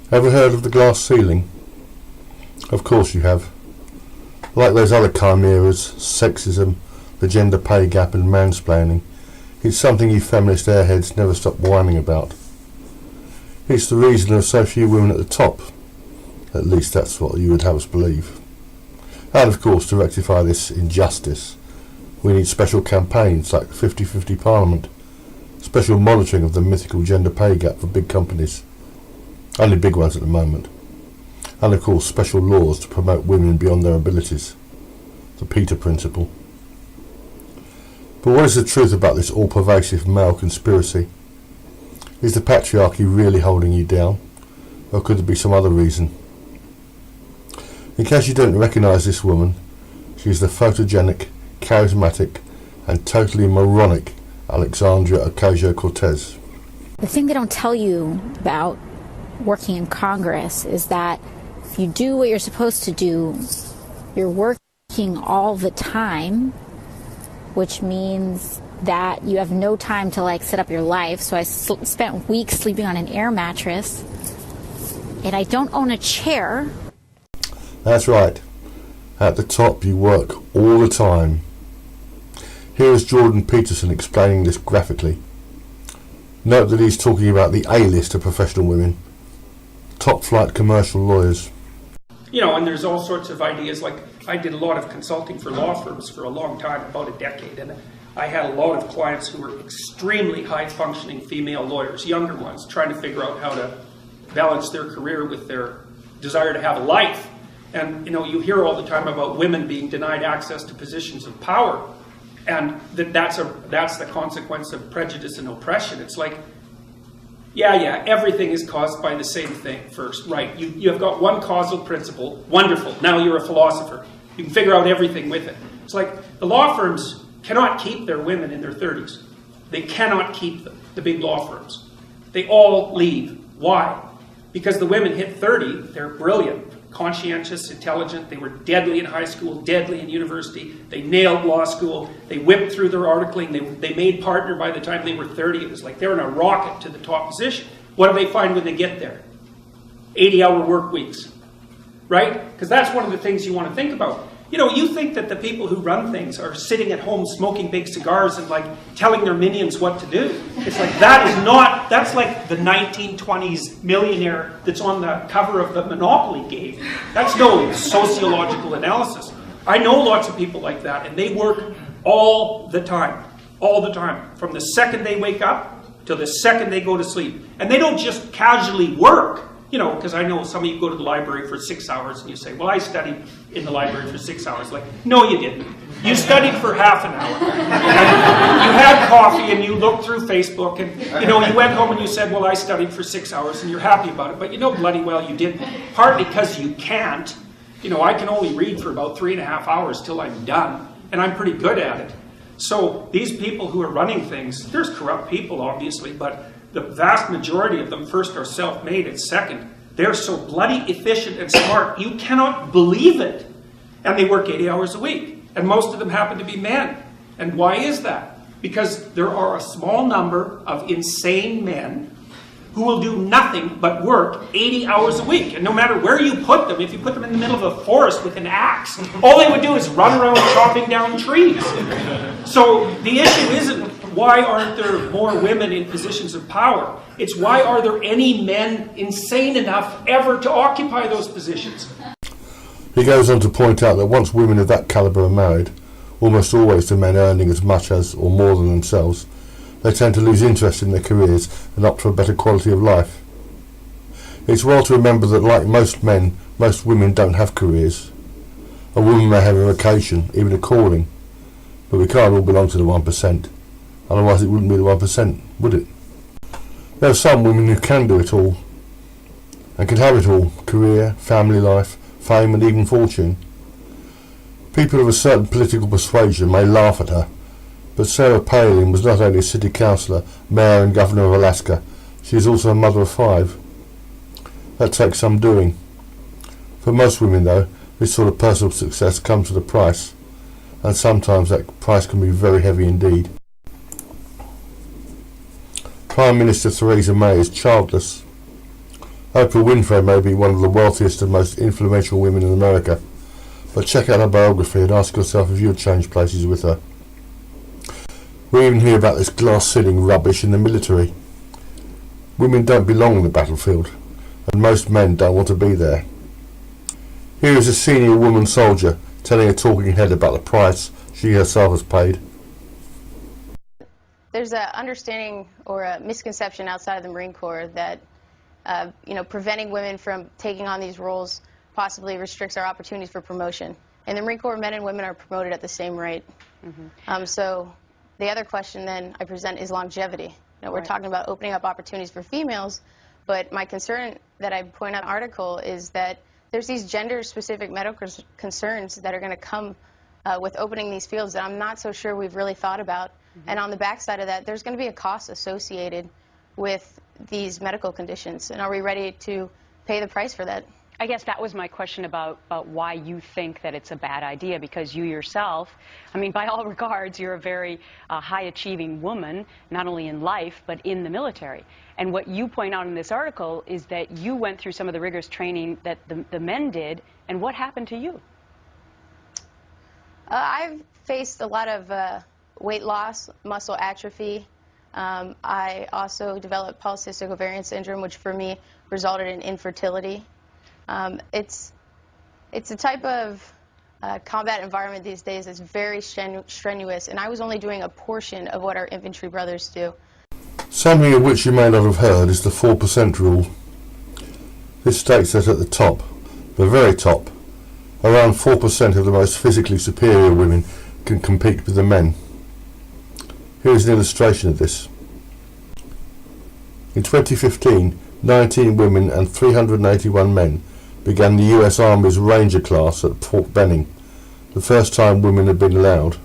Ever heard of the glass ceiling? Of course you have. Like those other chimeras, sexism, the gender pay gap and mansplaining, it's something you feminist airheads never stop whining about. It's the reason there are so few women at the top. At least that's what you would have us believe. And of course, to rectify this injustice, we need special campaigns like 50-50 Parliament, special monitoring of the mythical gender pay gap for big companies, only big ones at the moment, and of course special laws to promote women beyond their abilities, the Peter Principle. But what is the truth about this all-pervasive male conspiracy? Is the patriarchy really holding you down, or could there be some other reason? In case you don't recognise this woman, she is the photogenic, charismatic and totally moronic Alexandria Ocasio-Cortez. The thing they don't tell you about working in Congress is that if you do what you're supposed to do, you're working all the time, which means that you have no time to set up your life. So I spent weeks sleeping on an air mattress, and I don't own a chair. That's right. At the top you work all the time. Here is Jordan Peterson explaining this graphically. Note that he's talking about the A-list of professional women, top-flight commercial lawyers. And there's all sorts of ideas. Like, I did a lot of consulting for law firms for a long time, about a decade, and I had a lot of clients who were extremely high-functioning female lawyers, younger ones, trying to figure out how to balance their career with their desire to have a life. And, you hear all the time about women being denied access to positions of power. And that's the consequence of prejudice and oppression. It's like, yeah, everything is caused by the same thing first, right? You have got one causal principle, wonderful, now you're a philosopher. You can figure out everything with it. It's like the law firms cannot keep their women in their 30s. They cannot keep them, the big law firms. They all leave. Why? Because the women hit 30, they're brilliant, conscientious, intelligent, they were deadly in high school, deadly in university, they nailed law school, they whipped through their articling, they made partner by the time they were 30. It was like they were in a rocket to the top position. What do they find when they get there? 80-hour work weeks, right? Because that's one of the things you want to think about. You think that the people who run things are sitting at home smoking big cigars and telling their minions what to do. It's like, that's like the 1920s millionaire that's on the cover of the Monopoly game. That's no sociological analysis. I know lots of people like that, and they work all the time, from the second they wake up till the second they go to sleep. And they don't just casually work. Because I know some of you go to the library for 6 hours and you say, well, I studied in the library for 6 hours. Like, no, you didn't. You studied for half an hour. And you had coffee and you looked through Facebook and, you went home and you said, well, I studied for 6 hours and you're happy about it. But bloody well you didn't. Partly because you can't. I can only read for about 3.5 hours till I'm done. And I'm pretty good at it. So these people who are running things, there's corrupt people, obviously, but the vast majority of them, first, are self-made, and second, they're so bloody efficient and smart, you cannot believe it. And they work 80 hours a week. And most of them happen to be men. And why is that? Because there are a small number of insane men who will do nothing but work 80 hours a week. And no matter where you put them, if you put them in the middle of a forest with an axe, all they would do is run around chopping down trees. So the issue isn't why aren't there more women in positions of power? It's why are there any men insane enough ever to occupy those positions? He goes on to point out that once women of that calibre are married, almost always to men earning as much as or more than themselves, they tend to lose interest in their careers and opt for a better quality of life. It's well to remember that like most men, most women don't have careers. A woman may have a vocation, even a calling, but we can't all belong to the 1%. Otherwise it wouldn't be the 1%, would it? There are some women who can do it all, and can have it all: career, family life, fame and even fortune. People of a certain political persuasion may laugh at her, but Sarah Palin was not only a city councillor, mayor and governor of Alaska, she is also a mother of 5. That takes some doing. For most women though, this sort of personal success comes with a price, and sometimes that price can be very heavy indeed. Prime Minister Theresa May is childless. Oprah Winfrey may be one of the wealthiest and most influential women in America, but check out her biography and ask yourself if you'd change places with her. We even hear about this glass ceiling rubbish in the military. Women don't belong on the battlefield, and most men don't want to be there. Here is a senior woman soldier telling a talking head about the price she herself has paid. There's an understanding or a misconception outside of the Marine Corps that preventing women from taking on these roles possibly restricts our opportunities for promotion. In the Marine Corps, men and women are promoted at the same rate. So the other question then I present is longevity. We're talking about opening up opportunities for females, but my concern that I point out in the article is that there's these gender-specific medical concerns that are going to come with opening these fields that I'm not so sure we've really thought about. And on the backside of that, there's going to be a cost associated with these medical conditions. And are we ready to pay the price for that? I guess that was my question about why you think that it's a bad idea, because you yourself, I mean, by all regards, you're a very high-achieving woman, not only in life, but in the military. And what you point out in this article is that you went through some of the rigorous training that the men did, and what happened to you? I've faced a lot of weight loss, muscle atrophy. I also developed polycystic ovarian syndrome, which for me resulted in infertility. It's a type of combat environment these days that's very strenuous, and I was only doing a portion of what our infantry brothers do. Something of which you may not have heard is the 4% rule. This states that at the top, the very top, around 4% of the most physically superior women can compete with the men. Here is an illustration of this. In 2015, 19 women and 381 men began the US Army's Ranger class at Fort Benning, the first time women had been allowed.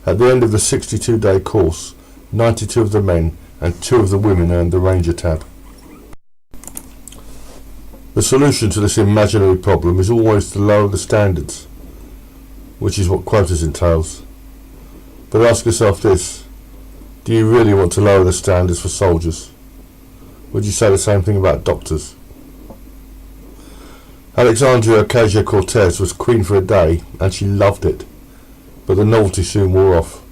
At the end of the 62-day course, 92 of the men and 2 of the women earned the Ranger tab. The solution to this imaginary problem is always to lower the standards, which is what quotas entails. But ask yourself this: do you really want to lower the standards for soldiers? Would you say the same thing about doctors? Alexandria Ocasio-Cortez was queen for a day, and she loved it, but the novelty soon wore off.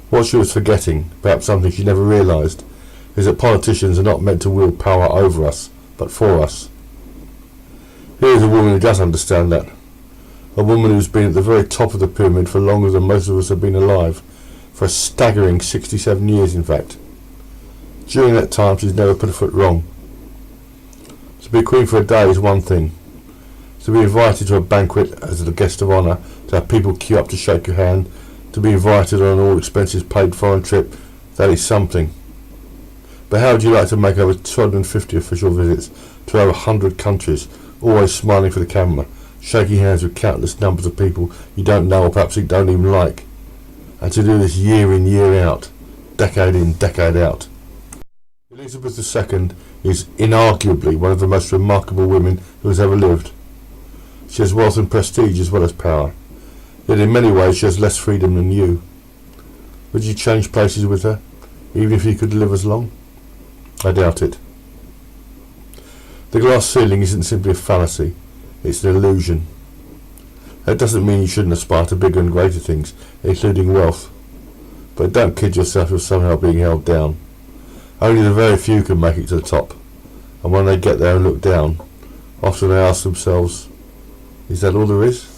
What she was forgetting, perhaps something she never realised, is that politicians are not meant to wield power over us, but for us. Here is a woman who does understand that. A woman who's been at the very top of the pyramid for longer than most of us have been alive, for a staggering 67 years in fact. During that time she's never put a foot wrong. To be queen for a day is one thing. To be invited to a banquet as a guest of honour, to have people queue up to shake your hand, to be invited on an all expenses paid foreign trip, that is something. But how would you like to make over 250 official visits to over 100 countries, always smiling for the camera, shaking hands with countless numbers of people you don't know or perhaps you don't even like, and to do this year in, year out, decade in, decade out? Elizabeth II is inarguably one of the most remarkable women who has ever lived. She has wealth and prestige as well as power, yet in many ways she has less freedom than you. Would you change places with her, even if you could live as long? I doubt it. The glass ceiling isn't simply a fallacy, it's an illusion. That doesn't mean you shouldn't aspire to bigger and greater things, including wealth. But don't kid yourself with somehow being held down. Only the very few can make it to the top, and when they get there and look down, often they ask themselves, is that all there is?